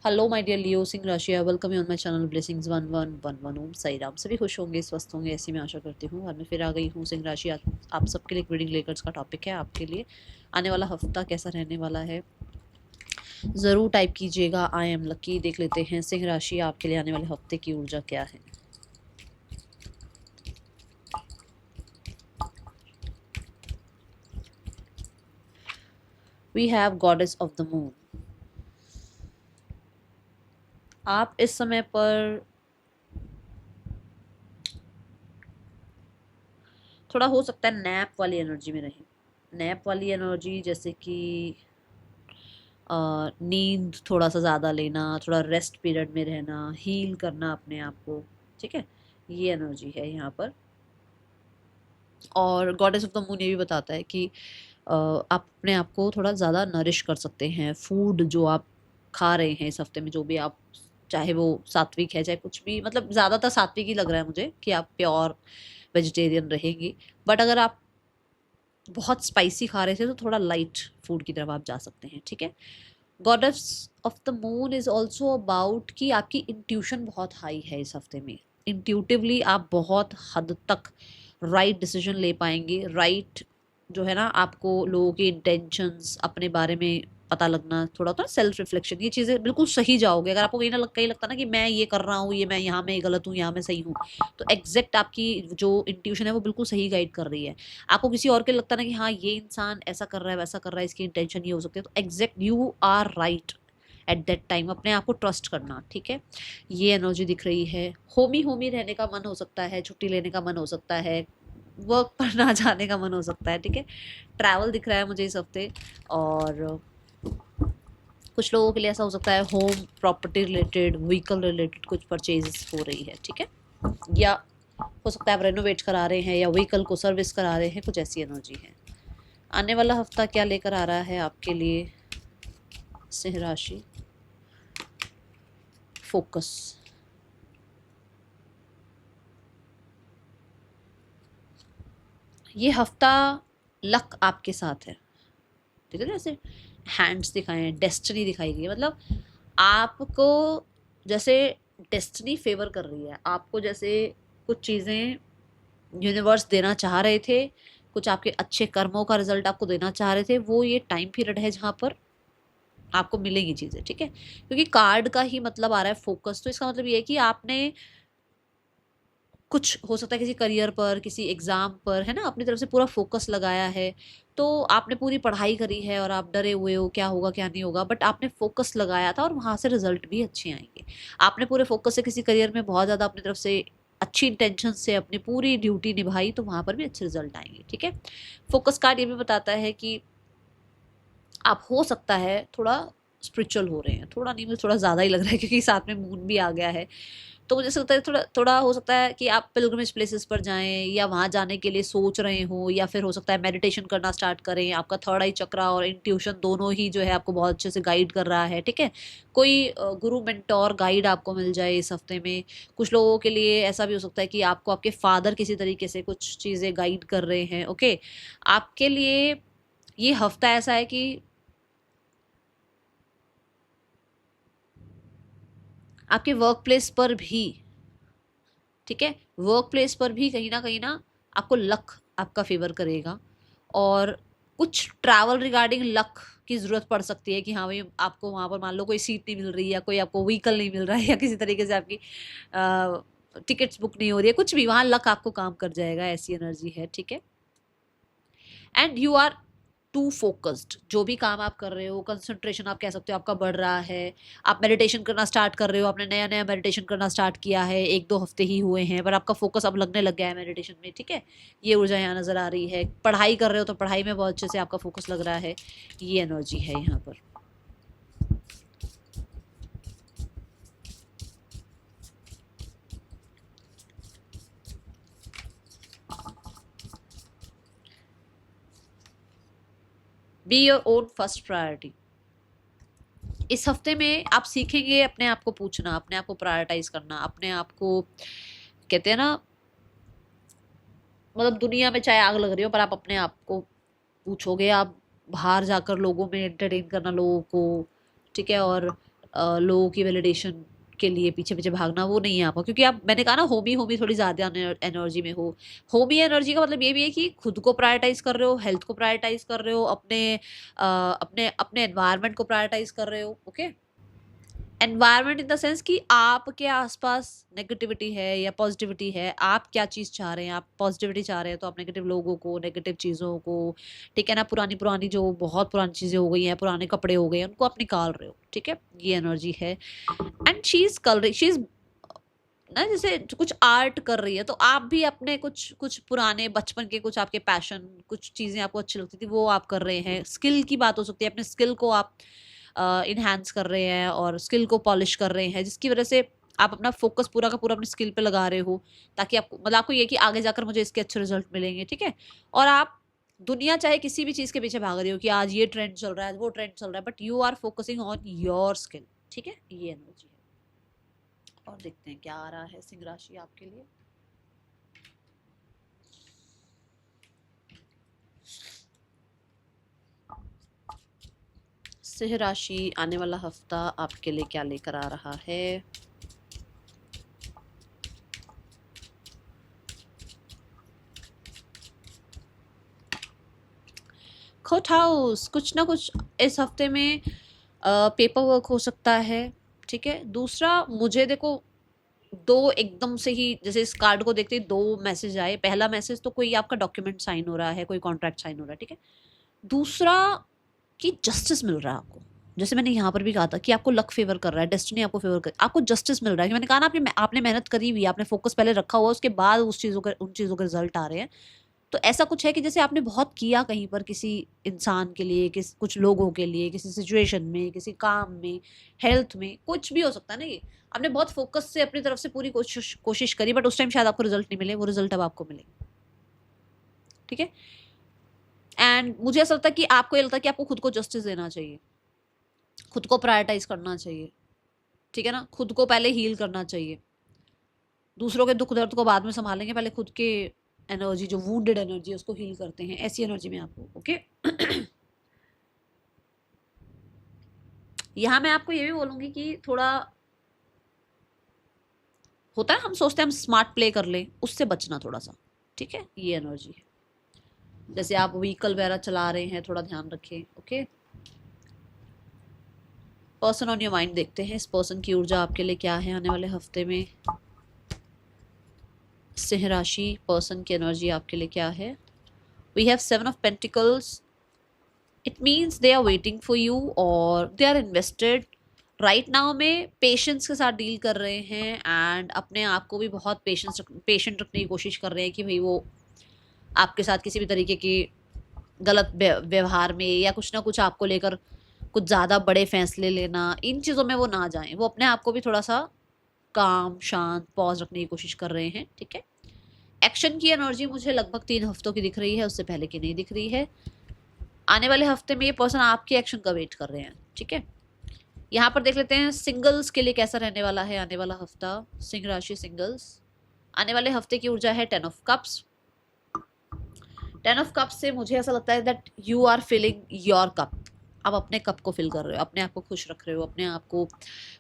Hello my dear लियो सिंह राशि, welcome you on my channel blessings 1111 ओम साई राम। सभी खुश होंगे, स्वस्थ होंगे, ऐसी मैं आशा करती हूँ। और मैं फिर आ गई हूँ सिंह राशि। आप सबके लिए एक रीडिंग लेकर इसका टॉपिक है आपके लिए आने वाला हफ्ता कैसा रहने वाला है, ज़रूर टाइप कीजिएगा आई एम लकी। देख लेते हैं सिंह राशि आपके लिए आने वाले हफ्ते की ऊर्जा क्या है। We have goddess of the moon. आप इस समय पर थोड़ा हो सकता है नैप वाली एनर्जी में रहें। नैप वाली एनर्जी जैसे कि नींद थोड़ा सा ज़्यादा लेना, थोड़ा रेस्ट पीरियड में रहना, हील करना अपने आप को, ठीक है, ये एनर्जी है यहाँ पर। और गॉडेस ऑफ द मून ये भी बताता है कि आप अपने आप को थोड़ा ज़्यादा नरिश कर सकते हैं। फूड जो आप खा रहे हैं इस हफ्ते में, जो भी आप, चाहे वो सात्विक है चाहे कुछ भी, मतलब ज़्यादातर सात्विक ही लग रहा है मुझे कि आप प्योर वेजिटेरियन रहेंगी। बट अगर आप बहुत स्पाइसी खा रहे थे तो थोड़ा लाइट फूड की तरफ आप जा सकते हैं, ठीक है। Goddess of the moon is also about कि आपकी इंट्यूशन बहुत हाई है इस हफ्ते में। इंट्यूटिवली आप बहुत हद तक राइट डिसीजन ले पाएंगे। राइट जो है ना, आपको लोगों के इंटेंशंस, अपने बारे में पता लगना, थोड़ा तो सेल्फ रिफ्लेक्शन, ये चीज़ें बिल्कुल सही जाओगे। अगर आपको कहीं लगता ना कि मैं ये कर रहा हूँ, ये मैं यहाँ में गलत हूँ, यहाँ में सही हूँ, तो एग्जैक्ट आपकी जो इंट्यूशन है वो बिल्कुल सही गाइड कर रही है। आपको किसी और के लगता ना कि हाँ ये इंसान ऐसा कर रहा है, वैसा कर रहा है, इसकी इंटेंशन ये हो सकती है, तो exact you are right at that time. अपने आप को ट्रस्ट करना, ठीक है। ये एनर्जी दिख रही है। होमी होमी रहने का मन हो सकता है, छुट्टी लेने का मन हो सकता है, वर्क पर ना जाने का मन हो सकता है, ठीक है। ट्रैवल दिख रहा है मुझे इस हफ्ते। और कुछ लोगों के लिए ऐसा हो सकता है home property related, vehicle related कुछ परचेजेस हो रही है, ठीक है। या हो सकता है आप रेनोवेट करा रहे हैं या व्हीकल को सर्विस करा रहे हैं, कुछ ऐसी एनर्जी है। आने वाला हफ्ता क्या लेकर आ रहा है आपके लिए सिंह राशि? फोकस। ये हफ्ता लक आपके साथ है, ठीक है। जैसे हैंड्स दिखाए हैं, डेस्टिनी दिखाई गई है, मतलब आपको जैसे डेस्टिनी फेवर कर रही है आपको, जैसे कुछ चीज़ें यूनिवर्स देना चाह रहे थे, कुछ आपके अच्छे कर्मों का रिजल्ट आपको देना चाह रहे थे, वो ये टाइम पीरियड है जहाँ पर आपको मिलेगी चीज़ें, ठीक है। क्योंकि कार्ड का ही मतलब आ रहा है फोकस, तो इसका मतलब ये है कि आपने कुछ, हो सकता है किसी करियर पर, किसी एग्ज़ाम पर, है ना, अपनी तरफ से पूरा फोकस लगाया है। तो आपने पूरी पढ़ाई करी है और आप डरे हुए हो क्या होगा क्या नहीं होगा, बट आपने फोकस लगाया था और वहाँ से रिजल्ट भी अच्छे आएंगे। आपने पूरे फोकस से किसी करियर में बहुत ज़्यादा अपनी तरफ से अच्छी इंटेंशन से अपनी पूरी ड्यूटी निभाई, तो वहाँ पर भी अच्छे रिजल्ट आएंगे, ठीक है। फोकस कार्ड ये भी बताता है कि आप, हो सकता है थोड़ा स्पिरिचुअल हो रहे हैं, थोड़ा नहीं, मुझे थोड़ा ज़्यादा ही लग रहा है क्योंकि साथ में मून भी आ गया है। तो मुझे ऐसा लगता है थोड़ा थोड़ा हो सकता है कि आप पिलग्रिमेज प्लेसेस पर जाएं, या वहाँ जाने के लिए सोच रहे हो, या फिर हो सकता है मेडिटेशन करना स्टार्ट करें। आपका थर्ड आई चक्रा और इंट्यूशन दोनों ही जो है आपको बहुत अच्छे से गाइड कर रहा है, ठीक है। कोई गुरु मेंटोर गाइड आपको मिल जाए इस हफ्ते में। कुछ लोगों के लिए ऐसा भी हो सकता है कि आपको आपके फादर किसी तरीके से कुछ चीज़ें गाइड कर रहे हैं, ओके। आपके लिए ये हफ्ता ऐसा है कि आपके वर्क प्लेस पर भी, ठीक है, वर्क प्लेस पर भी कहीं ना आपको लक आपका फेवर करेगा। और कुछ ट्रैवल रिगार्डिंग लक की ज़रूरत पड़ सकती है कि हाँ भाई आपको वहाँ पर मान लो कोई सीट नहीं मिल रही है, या कोई आपको व्हीकल नहीं मिल रहा है, या किसी तरीके से आपकी टिकट्स बुक नहीं हो रही है, कुछ भी, वहाँ लक आपको काम कर जाएगा, ऐसी एनर्जी है, ठीक है। And you are too focused. जो भी काम आप कर रहे हो, कंसंट्रेशन आप कह सकते हो आपका बढ़ रहा है। आप मेडिटेशन करना स्टार्ट कर रहे हो, आपने नया नया मेडिटेशन करना स्टार्ट किया है, 1-2 हफ्ते ही हुए हैं, पर आपका फोकस अब लगने लग गया है मेडिटेशन में, ठीक है। ये ऊर्जा यहाँ नज़र आ रही है। पढ़ाई कर रहे हो तो पढ़ाई में बहुत अच्छे से आपका फोकस लग रहा है, ये एनर्जी है यहाँ पर। Be your own first priority. इस हफ्ते में आप सीखेंगे अपने आप को पूछना, अपने आप को प्रायोरिटाइज करना, अपने आप को, कहते हैं ना, मतलब दुनिया में चाहे आग लग रही हो पर आप अपने आप को पूछोगे। आप बाहर जाकर लोगों में एंटरटेन करना लोगों को, ठीक है। और लोगों की वैलिडेशन के लिए पीछे पीछे भागना, वो नहीं है आपका, क्योंकि आप, मैंने कहा ना, होमी होमी थोड़ी ज़्यादा एनर्जी में हो। होमी एनर्जी का मतलब ये भी है कि खुद को प्रायोरिटाइज कर रहे हो, हेल्थ को प्रायोरिटाइज कर रहे हो, अपने अपने एनवायरनमेंट को प्रायोरिटाइज कर रहे हो। Okay, environment in the sense कि आपके आसपास नेगेटिविटी है या पॉजिटिविटी है, आप क्या चीज़ चाह रहे हैं। आप पॉजिटिविटी चाह रहे हैं तो आप नेगेटिव लोगों को, नेगेटिव चीज़ों को, ठीक है ना, पुरानी पुरानी जो बहुत पुरानी चीज़ें हो गई हैं, पुराने कपड़े हो गए हैं, उनको आप निकाल रहे हो। ठीक है, ये एनर्जी है। And she is colouring, she is ना, जैसे कुछ आर्ट कर रही है, तो आप भी अपने कुछ कुछ पुराने बचपन के कुछ आपके पैशन, कुछ चीज़ें आपको अच्छी लगती थी, वो आप कर रहे हैं। स्किल की बात हो सकती है, अपने स्किल को आप इन्हांस कर रहे हैं और स्किल को पॉलिश कर रहे हैं, जिसकी वजह से आप अपना फोकस पूरा का पूरा अपनी स्किल पे लगा रहे हो, ताकि आपको, मतलब आपको ये कि आगे जाकर मुझे इसके अच्छे रिजल्ट मिलेंगे। ठीक है, और आप, दुनिया चाहे किसी भी चीज़ के पीछे भाग रही हो कि आज ये ट्रेंड चल रहा है, वो ट्रेंड चल रहा है, but you are focusing on your skill. ठीक है, ये एनर्जी है। और देखते हैं क्या आ रहा है सिंह राशि आपके लिए। सिंह राशि आने वाला हफ्ता आपके लिए क्या लेकर आ रहा है। कोर्ट हाउस, कुछ ना कुछ इस हफ्ते में पेपर वर्क हो सकता है। ठीक है, दूसरा, मुझे देखो, दो एकदम से ही, जैसे इस कार्ड को देखते ही दो मैसेज आए। पहला मैसेज तो कोई आपका डॉक्यूमेंट साइन हो रहा है, कोई कॉन्ट्रैक्ट साइन हो रहा है। ठीक है, दूसरा कि जस्टिस मिल रहा है आपको। जैसे मैंने यहाँ पर भी कहा था कि आपको लक फेवर कर रहा है, डेस्टिनी आपको फेवर कर, आपको जस्टिस मिल रहा है। कि मैंने कहा ना, आपने मेहनत करी हुई है, आपने फोकस पहले रखा हुआ, उसके बाद उन चीज़ों के रिजल्ट आ रहे हैं। तो ऐसा कुछ है कि जैसे आपने बहुत किया कहीं पर, किसी इंसान के लिए, कुछ लोगों के लिए, किसी सिचुएशन में, किसी काम में, हेल्थ में, कुछ भी हो सकता है ना। ये आपने बहुत फोकस से अपनी तरफ से पूरी कोशिश करी, बट उस टाइम शायद आपको रिजल्ट नहीं मिले, वो रिजल्ट अब आपको मिलेंगे। ठीक है, एंड मुझे ऐसा लगता है कि आपको ये लगता है कि आपको खुद को जस्टिस देना चाहिए, खुद को प्रायोरिटाइज करना चाहिए। ठीक है ना, खुद को पहले हील करना चाहिए। दूसरों के दुख दर्द को बाद में संभालेंगे, पहले खुद के एनर्जी, जो वुंडेड एनर्जी है, उसको हील करते हैं। ऐसी एनर्जी में आपको, ओके। यहाँ मैं आपको ये भी बोलूंगी कि थोड़ा होता है, हम सोचते हैं हम स्मार्ट प्ले कर लें, उससे बचना थोड़ा सा। ठीक है, ये एनर्जी है। जैसे आप व्हीकल वगैरह चला रहे हैं, थोड़ा ध्यान रखें। Okay, person on your mind देखते हैं, इस पर्सन की ऊर्जा आपके लिए क्या है आने वाले हफ्ते में। सिंह राशि पर्सन की एनर्जी आपके लिए क्या है। We have 7 of pentacles. It means they are waiting for you और they are invested right now में, पेशेंस के साथ डील कर रहे हैं, एंड अपने आप को भी बहुत पेशेंट रखने की कोशिश कर रहे हैं कि भाई वो आपके साथ किसी भी तरीके के गलत व्यवहार में या कुछ ना कुछ आपको लेकर कुछ ज़्यादा बड़े फैसले लेना, इन चीज़ों में वो ना जाएं। वो अपने आप को भी थोड़ा सा काम, शांत, पॉज रखने की कोशिश कर रहे हैं। ठीक है, एक्शन की एनर्जी मुझे लगभग 3 हफ्तों की दिख रही है, उससे पहले की नहीं दिख रही है। आने वाले हफ्ते में ये पर्सन आपके एक्शन का वेट कर रहे हैं। ठीक है, यहाँ पर देख लेते हैं सिंगल्स के लिए कैसा रहने वाला है आने वाला हफ्ता। सिंह राशि सिंगल्स, आने वाले हफ्ते की ऊर्जा है 10 ऑफ कप्स। 10 ऑफ कप्स से मुझे ऐसा लगता है that you are feeling your cup. आप अपने कप को फिल कर रहे हो, अपने आप को खुश रख रहे हो, अपने आप को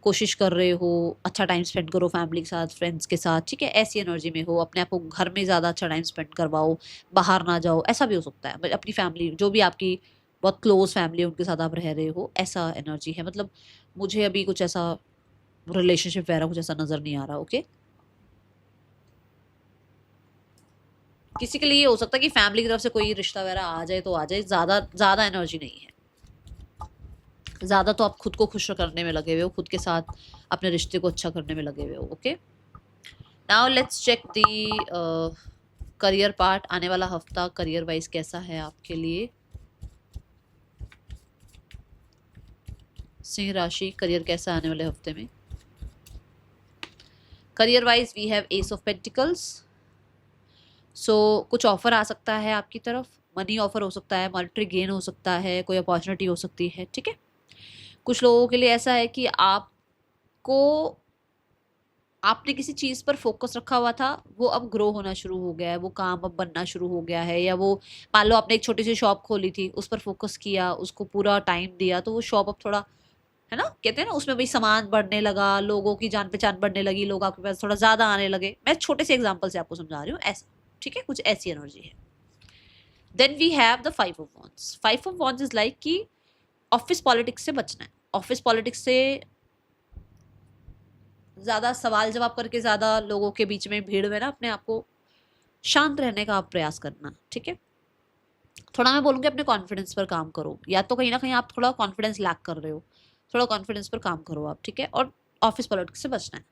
कोशिश कर रहे हो, अच्छा टाइम स्पेंड करो फैमिली के साथ, फ्रेंड्स के साथ। ठीक है, ऐसी एनर्जी में हो, अपने आप को घर में ज़्यादा अच्छा टाइम स्पेंड करवाओ, बाहर ना जाओ, ऐसा भी हो सकता है। अपनी फैमिली, जो भी आपकी बहुत क्लोज फैमिली है, उनके साथ आप रह रहे हो, ऐसा एनर्जी है। मतलब मुझे अभी कुछ ऐसा रिलेशनशिप वगैरह कुछ ऐसा नज़र नहीं आ रहा। ओके, किसी के लिए ये हो सकता है कि फैमिली की तरफ से कोई रिश्ता वगैरह आ जाए तो आ जाए, ज़्यादा ज़्यादा एनर्जी नहीं है। ज़्यादा तो आप खुद को खुश करने में लगे हुए हो, खुद के साथ अपने रिश्ते को अच्छा करने में लगे हुए हो। Okay, now let's check the career part. आने वाला हफ्ता करियर वाइज कैसा है आपके लिए। सिंह राशि करियर कैसा आने वाले हफ्ते में। Career wise we have ace of pentacles. So कुछ ऑफर आ सकता है आपकी तरफ, मनी ऑफर हो सकता है, मॉनेटरी गेन हो सकता है, कोई अपॉर्चुनिटी हो सकती है। ठीक है, कुछ लोगों के लिए ऐसा है कि आपको, आपने किसी चीज़ पर फोकस रखा हुआ था, वो अब ग्रो होना शुरू हो गया है, वो काम अब बनना शुरू हो गया है। या वो, मान लो आपने एक छोटी सी शॉप खोली थी, उस पर फोकस किया, उसको पूरा टाइम दिया, तो वो शॉप अब थोड़ा, है ना, कहते हैं ना उसमें भाई सामान बढ़ने लगा, लोगों की जान पहचान बढ़ने लगी, लोग आपके पास थोड़ा ज्यादा आने लगे। मैं छोटे से एग्जांपल से आपको समझा रही हूँ ऐसा, ठीक है, कुछ ऐसी एनर्जी है। Then we have the 5 of wands. 5 of wands is like कि ऑफिस पॉलिटिक्स से बचना है। ऑफिस पॉलिटिक्स से ज्यादा सवाल जवाब करके, ज्यादा लोगों के बीच में भीड़ में ना अपने आप को शांत रहने का आप प्रयास करना, ठीक है। थोड़ा मैं बोलूँगी अपने कॉन्फिडेंस पर काम करो, या तो कहीं ना कहीं आप थोड़ा कॉन्फिडेंस लैक कर रहे हो, थोड़ा कॉन्फिडेंस पर काम करो आप, ठीक है। और ऑफिस पॉलिटिक्स से बचना है।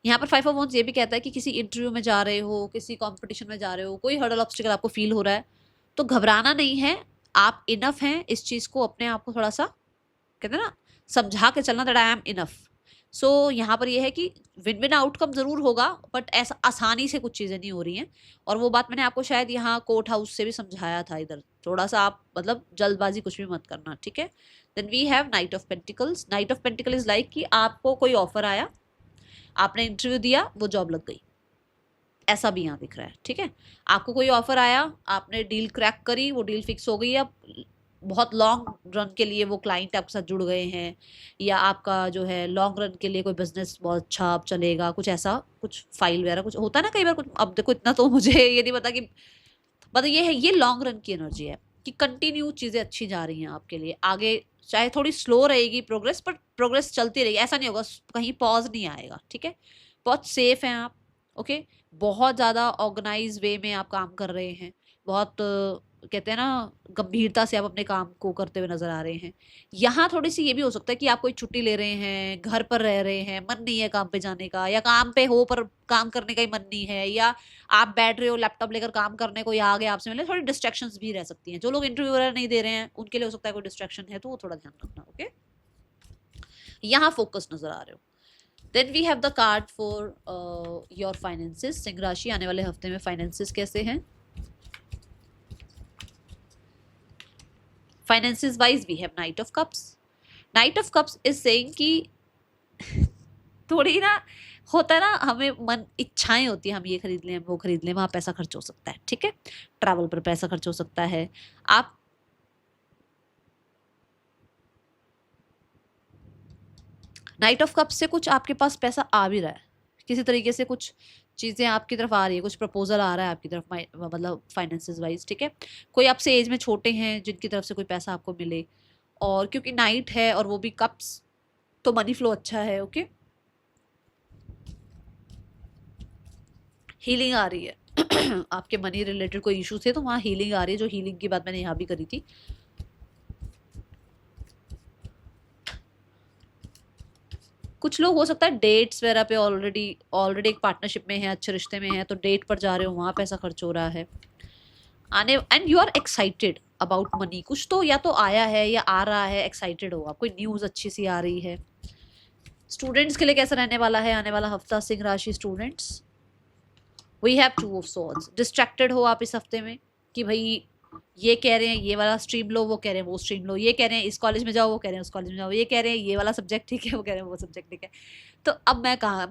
यहाँ पर 5 ऑफ वॉन्ड्स ये भी कहता है कि किसी इंटरव्यू में जा रहे हो, किसी कंपटीशन में जा रहे हो, कोई हर्डल ऑब्स्टिकल आपको फील हो रहा है, तो घबराना नहीं है। आप इनफ हैं, इस चीज़ को अपने आप को थोड़ा सा कहते हैं ना समझा के चलना, दैट आई एम इनफ। सो यहाँ पर यह है कि विन विन आउटकम जरूर होगा, बट ऐसा आसानी से कुछ चीज़ें नहीं हो रही हैं। और वो बात मैंने आपको शायद यहाँ कोर्ट हाउस से भी समझाया था, इधर थोड़ा सा आप मतलब जल्दबाजी कुछ भी मत करना, ठीक है। Then we have knight of pentacles. Knight of pentacle is like कि आपको कोई ऑफर आया, आपने इंटरव्यू दिया, वो जॉब लग गई, ऐसा भी यहाँ दिख रहा है, ठीक है। आपको कोई ऑफर आया, आपने डील क्रैक करी, वो डील फिक्स हो गई, अब बहुत लॉन्ग रन के लिए वो क्लाइंट आपके साथ जुड़ गए हैं, या आपका जो है लॉन्ग रन के लिए कोई बिजनेस बहुत अच्छा अब चलेगा, कुछ ऐसा, कुछ फाइल वगैरह कुछ होता है ना कई बार कुछ। अब देखो इतना तो मुझे ये नहीं पता कि मतलब ये है, ये लॉन्ग रन की एनर्जी है कि कंटिन्यू चीज़ें अच्छी जा रही हैं आपके लिए आगे, चाहे थोड़ी स्लो रहेगी प्रोग्रेस, पर प्रोग्रेस चलती रहेगी, ऐसा नहीं होगा, कहीं पॉज नहीं आएगा, ठीक है। बहुत सेफ हैं आप, ओके। बहुत ज़्यादा ऑर्गेनाइज वे में आप काम कर रहे हैं, बहुत कहते हैं ना गंभीरता से आप अपने काम को करते हुए नजर आ रहे हैं। यहाँ थोड़ी सी ये भी हो सकता है कि आप कोई छुट्टी ले रहे हैं, घर पर रह रहे हैं, मन नहीं है काम पे जाने का, या काम पे हो पर काम करने का ही मन नहीं है, या आप बैठ रहे हो लैपटॉप लेकर काम करने, कोई आ गया आपसे मिले, थोड़ी डिस्ट्रैक्शंस भी रह सकती हैं। जो लोग इंटरव्यू वगैरह नहीं दे रहे हैं उनके लिए हो सकता है कोई डिस्ट्रैक्शन है, तो वो थोड़ा ध्यान रखना, ओके। यहाँ फोकस नजर आ रहे हो। Then we have the card for your finances. सिंह राशि, आने वाले हफ्ते में फाइनेंसेस कैसे हैं? Finances wise we have knight of cups. Knight of cups is saying कि थोड़ी ना होता है ना, हमें मन इच्छाएं होती है, हम ये खरीद लें, वो खरीद लें, वहां पैसा खर्च हो सकता है, ठीक है। ट्रैवल पर पैसा खर्च हो सकता है। आप नाइट ऑफ कप्स से कुछ आपके पास पैसा आ भी रहा है, किसी तरीके से कुछ चीज़ें आपकी तरफ आ रही है, कुछ प्रपोजल आ रहा है आपकी तरफ, मतलब फाइनेंसेस वाइज, ठीक है। कोई आपसे एज में छोटे हैं जिनकी तरफ से कोई पैसा आपको मिले, और क्योंकि नाइट है और वो भी कप्स, तो मनी फ्लो अच्छा है, ओके। हीलिंग आ रही है आपके मनी रिलेटेड कोई इशू थे तो वहाँ हीलिंग आ रही है, जो हीलिंग की बात मैंने यहाँ भी करी थी। कुछ लोग हो सकता है डेट्स वगैरह पे ऑलरेडी ऑलरेडी एक पार्टनरशिप में है, अच्छे रिश्ते में है, तो डेट पर जा रहे हो, वहाँ पैसा खर्च हो रहा है आने, and you are excited about money. कुछ तो या तो आया है या आ रहा है, एक्साइटेड हो आप, कोई न्यूज़ अच्छी सी आ रही है। स्टूडेंट्स के लिए कैसा रहने वाला है आने वाला हफ्ता सिंह राशि students? We have 2 of swords. Distracted हो आप इस हफ्ते में कि भाई ये कह रहे हैं ये वाला स्ट्रीम लो, वो कह रहे हैं वो स्ट्रीम लो, ये कह रहे हैं इस कॉलेज में जाओ, वो कह रहे हैं उस कॉलेज में जाओ, ये कह रहे हैं ये वाला सब्जेक्ट ठीक है, वो कह रहे हैं वो सब्जेक्ट ठीक है, तो अब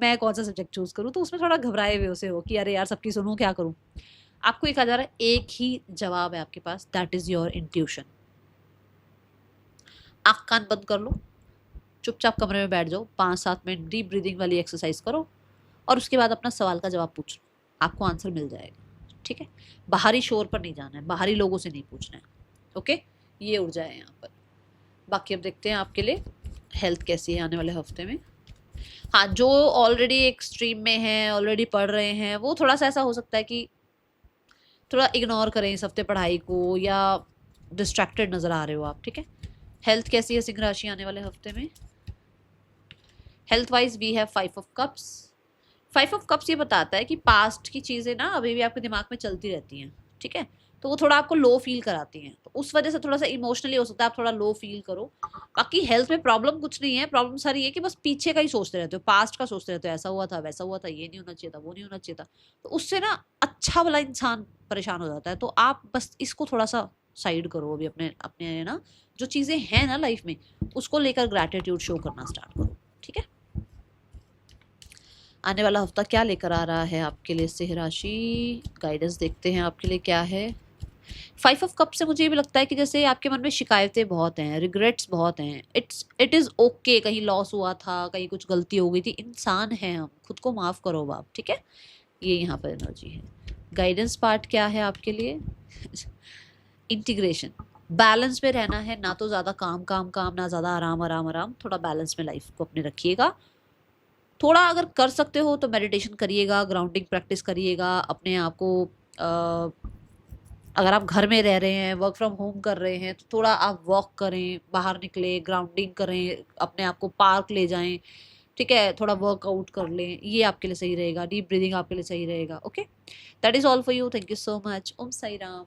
मैं कौन सा सब्जेक्ट चूज करूँ? तो उसमें थोड़ा घबराए हुए उसे हो कि अरे यार सबकी सुनूं, क्या करूँ। आपको ये कहा जा रहा है एक ही जवाब है आपके पास, दैट इज योर इंट्यूशन। आँख कान बंद कर लो, चुपचाप कमरे में बैठ जाओ, 5-7 मिनट डीप ब्रीदिंग वाली एक्सरसाइज करो, और उसके बाद अपना सवाल का जवाब पूछ लो, आपको आंसर मिल जाएगा, ठीक है। बाहरी शोर पर नहीं जाना है, बाहरी लोगों से नहीं पूछना है, ओके। ये ऊर्जा है यहाँ पर। बाकी अब देखते हैं आपके लिए हेल्थ कैसी है आने वाले हफ्ते में। हाँ, जो ऑलरेडी एक स्ट्रीम में है, ऑलरेडी पढ़ रहे हैं, वो थोड़ा सा ऐसा हो सकता है कि थोड़ा इग्नोर करें इस हफ्ते पढ़ाई को, या डिस्ट्रैक्टेड नज़र आ रहे हो आप, ठीक है। हेल्थ कैसी है सिंह राशि आने वाले हफ्ते में? Health wise we have 5 of cups. 5 of cups ये बताता है कि पास्ट की चीज़ें ना अभी भी आपके दिमाग में चलती रहती हैं, ठीक है, तो वो थोड़ा आपको लो फील कराती हैं, तो उस वजह से थोड़ा सा इमोशनली हो सकता है आप थोड़ा लो फील करो। बाकी हेल्थ में प्रॉब्लम कुछ नहीं है, प्रॉब्लम सारी ये कि बस पीछे का ही सोचते रहते हो, पास्ट का सोचते रहते हो, ऐसा हुआ था वैसा हुआ था, ये नहीं होना चाहिए था, वो नहीं होना चाहिए था, तो उससे ना अच्छा वाला इंसान परेशान हो जाता है। तो आप बस इसको थोड़ा सा साइड करो अभी, अपने अपने ना जो चीज़ें हैं ना लाइफ में, उसको लेकर ग्रैटिट्यूड शो करना स्टार्ट करो, ठीक है। आने वाला हफ्ता क्या लेकर आ रहा है आपके लिए सिंह राशि? गाइडेंस देखते हैं आपके लिए क्या है। फाइव ऑफ कप से मुझे ये भी लगता है कि जैसे आपके मन में शिकायतें बहुत हैं, रिग्रेट्स बहुत हैं। इट इज़ ओके, कहीं लॉस हुआ था, कहीं कुछ गलती हो गई थी, इंसान हैं हम, खुद को माफ़ करो आप, ठीक है। ये यहाँ पर एनर्जी है। गाइडेंस पार्ट क्या है आपके लिए? इंटीग्रेशन, बैलेंस में रहना है, ना तो ज़्यादा काम काम काम, ना ज़्यादा आराम आराम आराम, थोड़ा बैलेंस में लाइफ को अपने रखिएगा। थोड़ा अगर कर सकते हो तो मेडिटेशन करिएगा, ग्राउंडिंग प्रैक्टिस करिएगा अपने आप को। अगर आप घर में रह रहे हैं, वर्क फ्रॉम होम कर रहे हैं, तो थोड़ा आप वॉक करें, बाहर निकले, ग्राउंडिंग करें, अपने आप को पार्क ले जाएं, ठीक है, थोड़ा वर्कआउट कर लें, ये आपके लिए सही रहेगा। डीप ब्रीदिंग आपके लिए सही रहेगा। Okay, that is all for you. Thank you so much. Om Sai Ram.